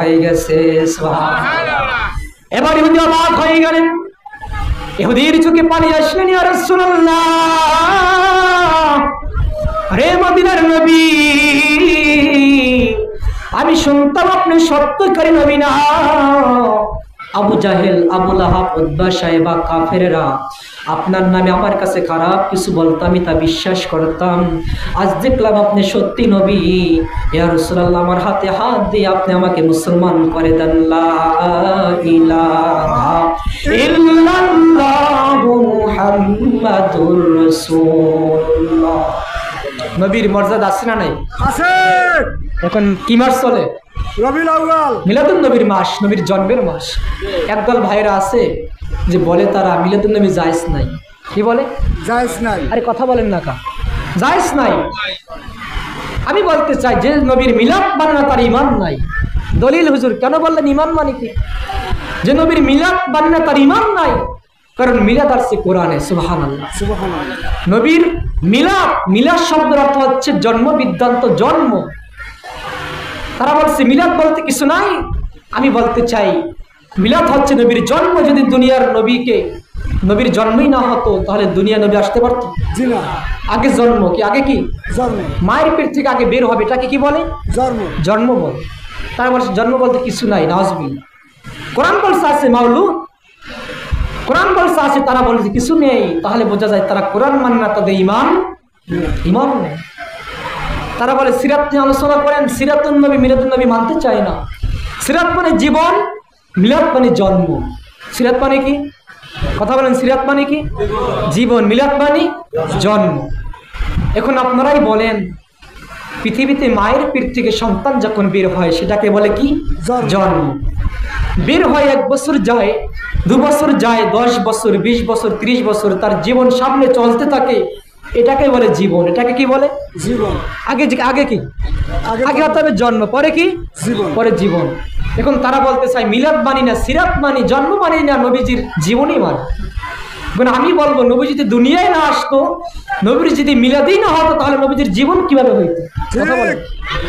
হয়ে গেছে। সুবহানাল্লাহ। এবার ইহুদি অবাক হয়ে গেলেন, ইহুদির চোখে পানি আসলেন, ইয়া রাসূলুল্লাহ, রে মদিনার নবী, আমি শুনতাম আপনি সত্যকারী নবী না। আবু জাহেল, আবু লাহাব, উতবা, সাইবা, কাফেররা আপনার নামে আমার কাছে খারাপ কিছু বলতো, আমি তা বিশ্বাস করতাম। আজ দেখলাম আপনি সত্যি নবী। ইয়া রাসূলুল্লাহ, আমার হাতে হাত দিয়ে আপনি আমাকে মুসলমান করে দেন। লা ইলাহা ইল্লাল্লাহু মুহাম্মাদুর রাসূলুল্লাহ। নবীর মর্যাদা আছে না নাই? আছে। এখন কি মাস চলে? রবিউল আউয়াল, মিলাদুন নবীর মাস, নবীর জন্মের মাস। একদল ভাইরা আছে যে বলে তারা মিলাদুন নবী জায়েজ নাই। কি বলে? জায়েজ নাই। আরে কথা বলেন না কা, জায়েজ নাই। আমি বলতে চাই যে নবীর মিলাদ মানে না তার ঈমান নাই। দলিল হুজুর কেন বললেন ঈমান মানে কি? যে নবীর মিলাদ মানে না তার ঈমান নাই, কারণ মিলাদ আসছে কোরআনে। সুবহানাল্লাহ, সুবহানাল্লাহ। নবীর মিলাদ, মিলাদ শব্দের অর্থ হচ্ছে জন্ম বৃত্তান্ত, জন্ম। তারা বলছে মিলাদ বলতে কিছু নাই। আমি বলতে চাই মিলাদ হচ্ছে নবীর জন্ম। যদি দুনিয়ার নবীকে, নবীর জন্মই না হতো তাহলে দুনিয়া নবী আসতে পারতো? জি না। আগে জন্ম কি, আগে কি? জন্ম। মায়ের পেট থেকে আগে বের হবে, এটাকে কি বলে? জন্ম। জন্ম বলে। তারা বলছে জন্ম বলতে কিছু নাই। নাউজুবিল্লাহ। কোরআন বলছে আছে মাওলুদ, কোরআন বলছে আছে, তারা বলছে কিছু নেই। তাহলে বোঝা যায় তারা কোরআন মানে না, তাদের ঈমান নেই। তারা বলে সিরাত নিয়ে আলোচনা করেন, সিরাতুন নবী মিলাদুন নবী মানতে চায় না। সিরাত মানে জীবন, মিলাদ মানে জন্ম। সিরাত মানে কি? কথা বলেন, সিরাত মানে কি? জীবন, মিলাদ মানে জন্ম। এখন আপনারাই বলেন, পৃথিবীতে মায়ের পেট থেকে সন্তান যখন বের হয় সেটাকে বলে কি? জন্ম। বের হয় 1 বছর যায়, 2 বছর যায়, 10 বছর, 20 বছর, 30 বছর, তার জীবন সামনে চলতে থাকে, এটাকে বলে জীবন। এটাকে কি বলে? জীবন। আগে আগে কি? আগে হতে হবে জন্ম, পরে কি? জীবন। পরে জীবন। এখন তারা বলতে চাই মিলাদ মানি না, সিরাত মানি, জন্ম মানি না, নবীজির জীবনই মানি। আমি বলবো নবী যদি দুনিয়ায় না আসতো, নবীর যদি মিলাদই না হতো, তাহলে নবীজির জীবন কিভাবে হইতো? কথা বলেন।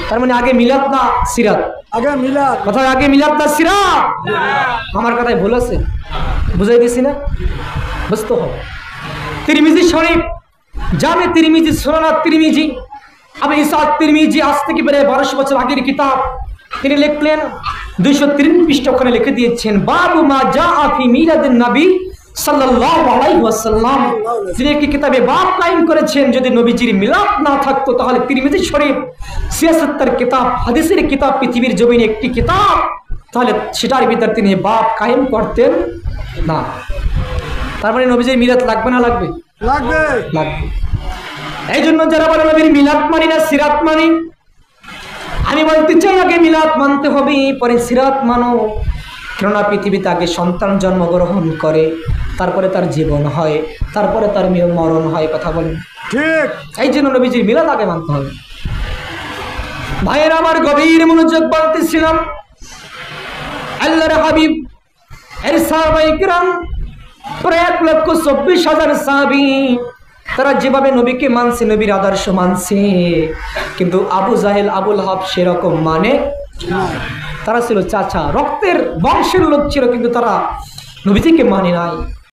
তার মানে আগে মিলাদ না সিরাত? আগে মিলাদ। কথা আগে মিলাদ না সিরাত? আমার কথাই ভুল আছে? বুঝাই দিছি না? বুঝতে হবে। তিরমিজি শরীফ, জামে তিরমিজি, সুনান তিরমিজি, আবু ইসহাক তিরমিজি আজ থেকে প্রায় 1200 বছর আগের কিতাব। তিনি লিখলেন 203 পৃষ্ঠা, ওখানে লিখে দিয়েছেন বাবু মা জাআ ফি মিলাদিন নবী সাল্লাল্লাহু আলাইহি ওয়াসাল্লাম। তিনি একটি কিতাবে বাব কায়েম করেছেন, যদি নবীজির মিলাদ না থাকতো তাহলে তিরমিজি শরীফ 76 কিতাব, হাদিসের কিতাব, পৃথিবীর জমিনে একটি কিতাব, তাহলে সেটার ভিতর তিনি বাব কায়েম করতেন না। তার মানে নবীজির মিলাদ লাগবে না লাগবে? লাগবে। লাগবে। এই জন্য যারা বলে নবীর মিলাদ মানি না, সিরাত মানি, আমি বলতে চাই আগে মিলাদ মানতে হবে, পরে সিরাত মানো। কেননা পৃথিবীতে আগে সন্তান জন্মগ্রহণ করে, তারপরে তার জীবন হয়, তারপরে তার মরণ হয়। কথা বলেন ঠিক। এই জন্য নবীজির মিলাদ আগে মানতে হবে। ভাইয়ের আমার গভীর মনোযোগ বলতেছিলাম, আল্লাহর হাবিব এর সাহাবায়ে কিরাম প্রায় 1,24,000 সাহাবী, তারা যেভাবে নবীকে মানছে, নবীর আদর্শ মানছে, কিন্তু আবু জাহেল, আবু লাহাব সেরকম মানে তারা ছিল চাচা, রক্তের বংশের লোক ছিল, কিন্তু তারা নবীজিকে মানে নাই।